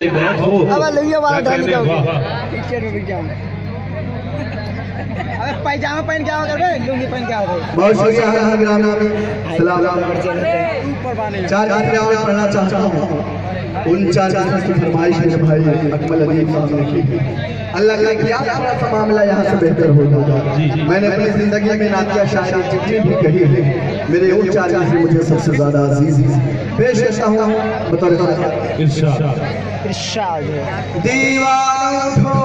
अब लुंगी वाला ढाल पैजामा पहन के आओ कर लुंगी पहन के आओ। बहुत शुक्रिया सलाम चार पढ़ना चाहता हूँ। उन चार की फरमाइश मेरे भाई अकमल अजीब साहब ने की। अल्लाह का किया थोड़ा सा मामला यहाँ से बेहतर होगा। मैंने अपनी जिंदगी में नातिया शायरी जितनी भी कही है मेरे उन चार से मुझे सबसे ज्यादा अजीज पेश करता हूँ। बतौर इरशाद दीवानों उठो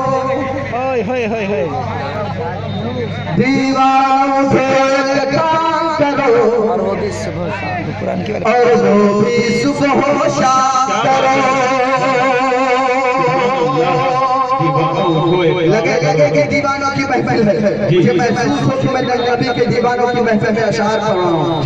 दीवानों उठो एक काम करो और वो भी सुबह शाम करो। लगे कि दीवानों की महफिल है। मुझे महसूस हो कि मैं नबी के दीवानों की महफिल में अशआर पढ़ रहा हूँ।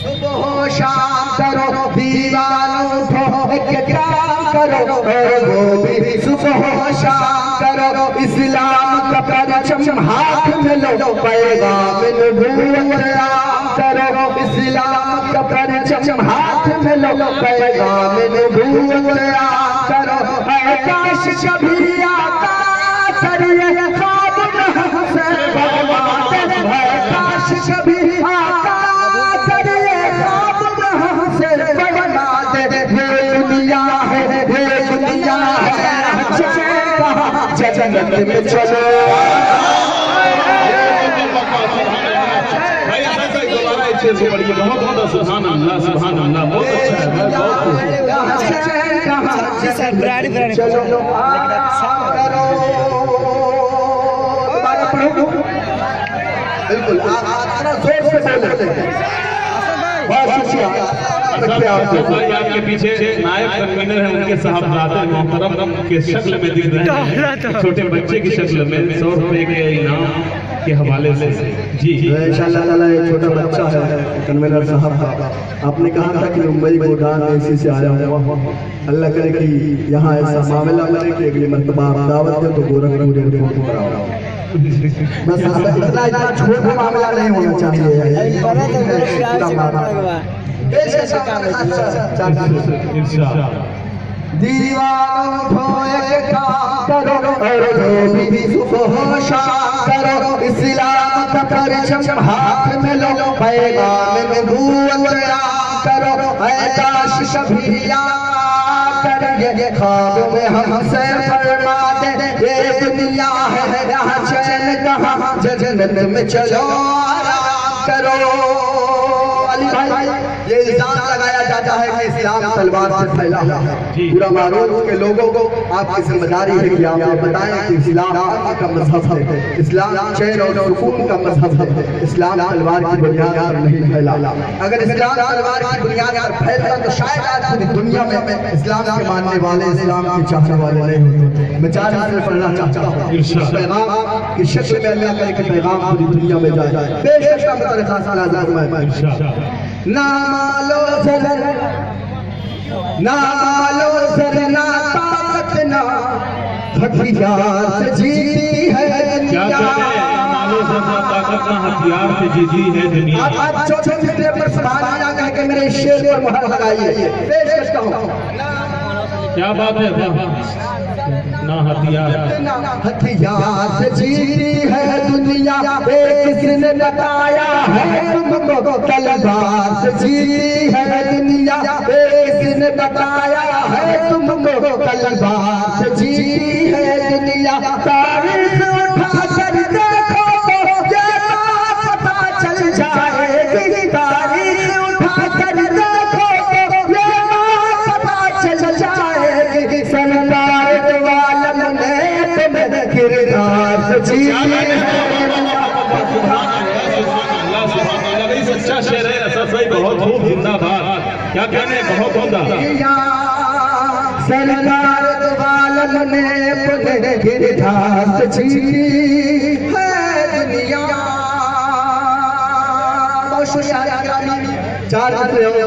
सुबह शाम करो दीवानों उठो एक काम करो और वो भी सुबह शाम करो। इस्लाम का परचम हाथ में लो पैगाम नबूवत आम करो। इस्लाम का परचम हाथ में लो पैगाम नबूवत आम करो। आकाश कभी आता करिए ख्वाब से भगवान आकाश कभी आता करिए ख्वाब से भगवान। ये दुनिया है जन्नत में चलो। बहुत सुभान अल्लाह सुभान अल्लाह बहुत अच्छा है। बिल्कुल आपके पीछे नायब कन्वीनर है उनके साहबजादे मोहतरम के शक्ल में दिख रहे हैं छोटे बच्चे की शक्ल में 100 रुपए के इनाम के हवाले से। जी इंशाअल्लाह ताला एक छोटा बच्चा है कन्वीनर साहब का। आपने कहा था कि मुंबई गोदान ऐसी से आया हुआ। अल्लाह करे कि यहाँ ऐसा मामला बने कि अगली मर्तबा आप दावत दे तो गोरखपुर एयरपोर्ट पर आओ। बस इतना छोटा मामला नहीं होना चाहिए। दीवानों उठो एक काम करो और वो भी सुबह शाम करो। इस्लाम का परचम हाथ में लो पैगाम नबूवत आम करो। काश कभी करिए ख्वाब में हमसे फरमा दे ये दुनिया है यहाँ चैन कहाँ जन्नत में चलो आराम करो। अली भाई ये इल्जाम लगाया जाता है कि इस्लाम तलवार से फैला है। पूरा मारूफ के लोगों को आपकी जिम्मेदारी है कि आप बताएं कि इस्लाम का मजहब है। इस्लाम चैन और सुकून का मजहब है। इस्लाम तलवार की बुनियाद पर नहीं फैला। अगर इस्लाम तलवार की बुनियाद पर फैलता तो शायद आज पूरी दुनिया में इस्लाम के मानने वाले इस्लाम के चाहने वाले नहीं होते। मैं चार से पढ़ना चाहता हूँ पैगाम की शक्ल में अल्लाह का एक पैगाम पूरी दुनिया में जाए। ना मालो ना ताकत ना हथियार से जीती है दुनिया। मालो ताकत ना हथियार से जीती है दुनिया। आप छोटे छोटे पर सुभान अल्लाह कह के मेरे शेर पर मुहर लगाइए। पेश करता हूँ। क्या बात है ना हथियार से जीती है दुनिया। किसने बताया है तुमको तलवार से जीती है दुनिया। किसने बताया है तुमको तलवार से जीती है दुनिया। तारीख उठा कर देखो तो ये पता चल जाएगी। तारीख उठा कर देखो तो ये पता चल जाएगी। सरकार वालम ने तुम्हें किरदार से जीती है। सच्चा शेर है असद भाई बहुत खूब जिंदाबाद। क्या कहने बहुत होगा सरकार वालम ने तुम्हें किरदार से जीती है दुनिया। चार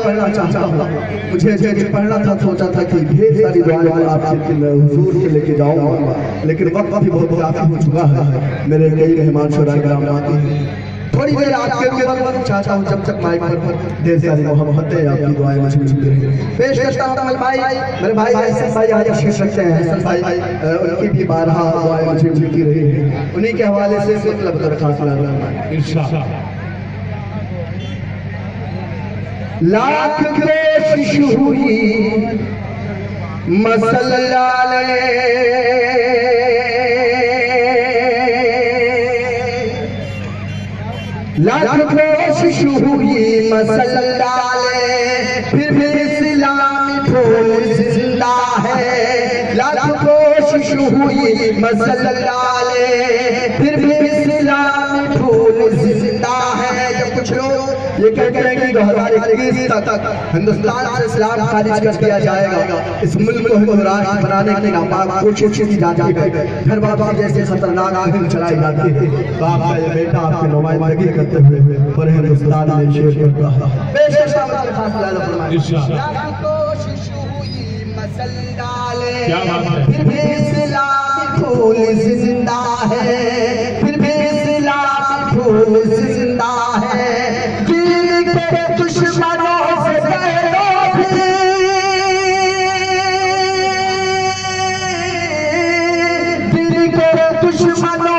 पढ़ना चाहता हूँ। मुझे पढ़ना था सोचा था कि ढेर सारी दुआएं आपके हुजूर के लेके जाऊंगा लेकिन वक्त भी बहुत काफी हो चुका है। मेरे कई मेहमान शुरा कराम आते हैं थोड़ी देर आपके ऊपर चाहता हूँ, जब तक माइक पर ढेर सारी मोहब्बतें आपकी दुआएं मुझे मिलती रही। पेश करता हूँ मेरे भाई ऐसे भाई आज शीर्ष रखते हैं, हसन भाई उनकी भी बारहा दुआएं मुझे मिलती रही है, उन्हीं के हवाले से मतलब दरखास्त इंशाअल्लाह। लाख कोशिश हुई मसल्ला लाख कोशिश हुई मसल्ला फिर भी इस्लामी फूल जिंदा है। लाख कोशिश हुई मसल्ला फिर भी इस्लामी फूल जिंदा है। जब कुछ लोग ये कहते हैं कि 2021 तक हिंदुस्तान से इस्लाम खारिज कर दिया जाएगा, इस मुल्क को हिंदू राष्ट्र बनाने की नापाक कोशिश की जाती है, फिर बाबा जैसे खतरनाक मुहिम चलाई जाती है, तो आपका ये बेटा आपकी नुमाइंदगी करते हुए पर हिंदुस्तान में शेर करता है। क्या बात है, फिर भी इस्लामी फूल जिंदा है, फिर भी इस्लामी फूल जिंदा है। दीन के दुश्मनों से दीन के दुश्मनों